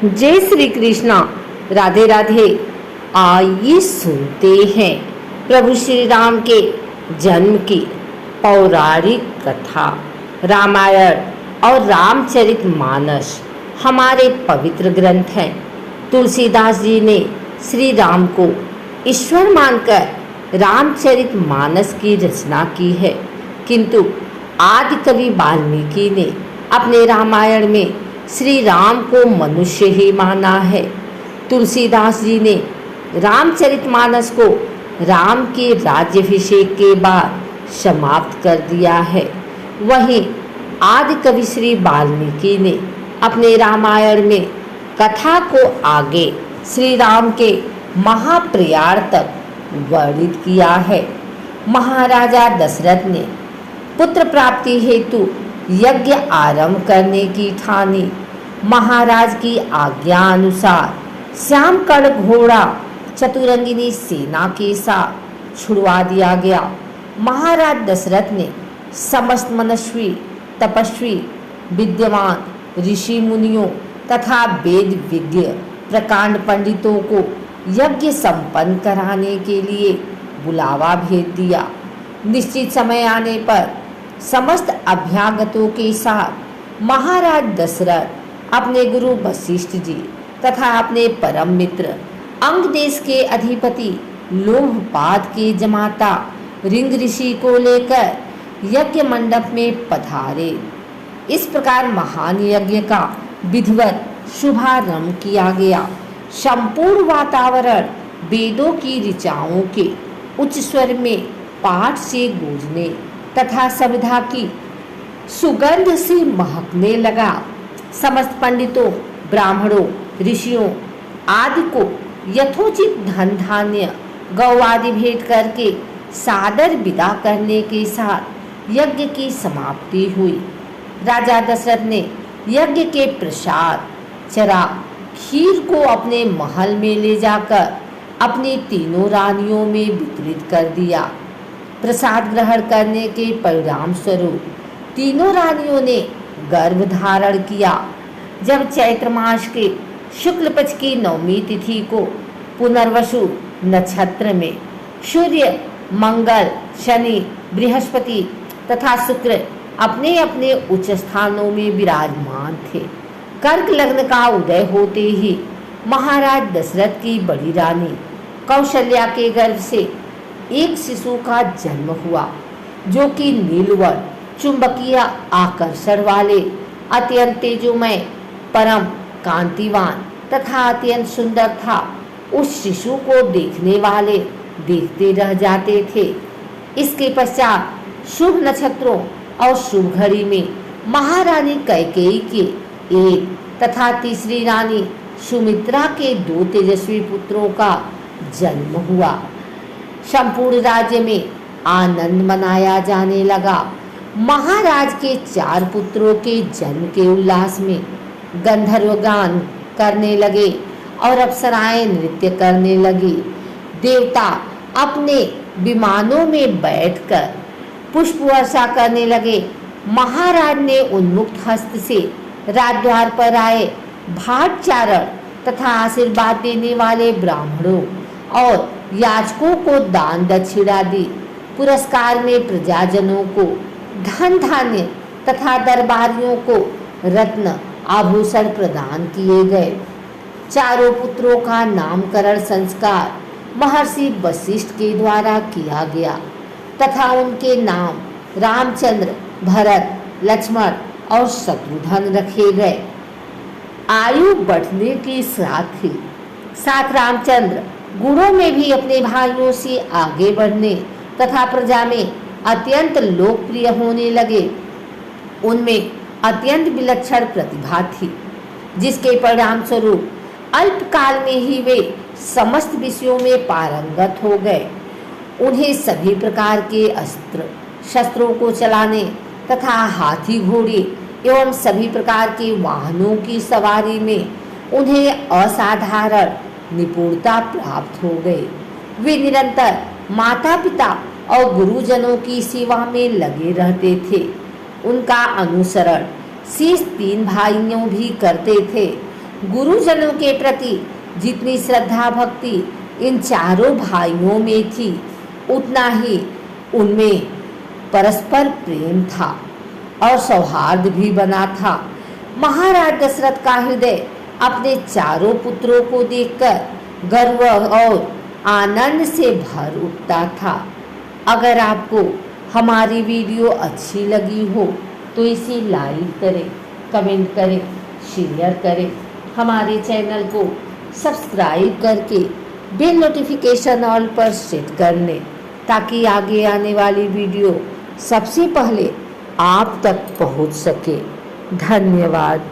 जय श्री कृष्णा, राधे राधे। आइए सुनते हैं प्रभु श्री राम के जन्म की पौराणिक कथा। रामायण और रामचरितमानस हमारे पवित्र ग्रंथ हैं। तुलसीदास जी ने श्री राम को ईश्वर मानकर रामचरितमानस की रचना की है, किंतु आदि कवि वाल्मीकि ने अपने रामायण में श्री राम को मनुष्य ही माना है। तुलसीदास जी ने रामचरितमानस को राम के राज्याभिषेक के बाद समाप्त कर दिया है। वहीं आदि कवि श्री वाल्मीकि ने अपने रामायण में कथा को आगे श्री राम के महाप्रयाण तक वर्णित किया है। महाराजा दशरथ ने पुत्र प्राप्ति हेतु यज्ञ आरंभ करने की ठानी। महाराज की आज्ञा अनुसार श्यामकर्ण घोड़ा चतुरंगिनी सेना के साथ छुड़वा दिया गया। महाराज दशरथ ने समस्त मनस्वी, तपस्वी, विद्वान ऋषि मुनियों तथा वेद विज्ञ प्रकांड पंडितों को यज्ञ संपन्न कराने के लिए बुलावा भेज दिया। निश्चित समय आने पर समस्त अभ्यागतों के साथ महाराज दशरथ अपने गुरु वशिष्ठ जी तथा अपने परम मित्र अंग देश के अधिपति लोमपाद के जमाता रिंग ऋषि को लेकर यज्ञ मंडप में पधारे। इस प्रकार महान यज्ञ का विधिवत शुभारंभ किया गया। संपूर्ण वातावरण वेदों की ऋचाओं के उच्च स्वर में पाठ से गूंजने तथा सविधा की सुगंध से महकने लगा। समस्त पंडितों, ब्राह्मणों, ऋषियों आदि को यथोचित धन धान्य गौ आदि भेंट करके सादर विदा करने के साथ यज्ञ की समाप्ति हुई। राजा दशरथ ने यज्ञ के प्रसाद चरा खीर को अपने महल में ले जाकर अपनी तीनों रानियों में वितरित कर दिया। प्रसाद ग्रहण करने के परिणाम स्वरूप तीनों रानियों ने गर्भ धारण किया। जब चैत्र मास के शुक्ल पक्ष की नवमी तिथि को पुनर्वसु नक्षत्र में सूर्य, मंगल, शनि, बृहस्पति तथा शुक्र अपने अपने उच्च स्थानों में विराजमान थे। कर्क लग्न का उदय होते ही महाराज दशरथ की बड़ी रानी कौशल्या के गर्भ से एक शिशु का जन्म हुआ, जो कि नीलवर्ण चुंबकीय आकर्षण वाले, अत्यंत तेजोमय, परम कांतिवान तथा अत्यंत सुंदर था। उस शिशु को देखने वाले देखते रह जाते थे। इसके पश्चात शुभ नक्षत्रों और शुभ घड़ी में महारानी कैकेयी के एक तथा तीसरी रानी सुमित्रा के 2 तेजस्वी पुत्रों का जन्म हुआ। संपूर्ण राज्य में आनंद मनाया जाने लगा। महाराज के 4 पुत्रों के जन्म के उल्लास में गंधर्व गान करने लगे और अप्सराएं नृत्य करने लगी। देवता अपने विमानों में बैठकर पुष्प वर्षा करने लगे। महाराज ने उन्मुक्त हस्त से राजद्वार पर आए भाटचारण तथा आशीर्वाद देने वाले ब्राह्मणों और याचकों को दान दक्षिणा दी। पुरस्कार में प्रजाजनों को धन धान्य तथा दरबारियों को रत्न आभूषण प्रदान किए गए। चारों पुत्रों का नामकरण संस्कार महर्षि वशिष्ठ के द्वारा किया गया तथा उनके नाम रामचंद्र, भरत, लक्ष्मण और शत्रुघ्न रखे गए। आयु बढ़ने के साथ ही रामचंद्र गुणों में भी अपने भाइयों से आगे बढ़ने तथा प्रजा में अत्यंत लोकप्रिय होने लगे। उनमें अत्यंत विलक्षण प्रतिभा थी, जिसके परिणाम स्वरूप अल्पकाल में ही वे समस्त विषयों में पारंगत हो गए। उन्हें सभी प्रकार के अस्त्र शस्त्रों को चलाने तथा हाथी, घोड़े एवं सभी प्रकार के वाहनों की सवारी में उन्हें असाधारण निपुणता प्राप्त हो गई। वे निरंतर माता पिता और गुरुजनों की सेवा में लगे रहते थे। उनका अनुसरण शेष 3 भाइयों भी करते थे। गुरुजनों के प्रति जितनी श्रद्धा भक्ति इन चारों भाइयों में थी, उतना ही उनमें परस्पर प्रेम था और सौहार्द भी बना था। महाराज दशरथ का हृदय अपने चारों पुत्रों को देखकर गर्व और आनंद से भर उठता था। अगर आपको हमारी वीडियो अच्छी लगी हो तो इसे लाइक करें, कमेंट करें, शेयर करें। हमारे चैनल को सब्सक्राइब करके बेल नोटिफिकेशन ऑल पर सेट कर लें, ताकि आगे आने वाली वीडियो सबसे पहले आप तक पहुंच सके। धन्यवाद।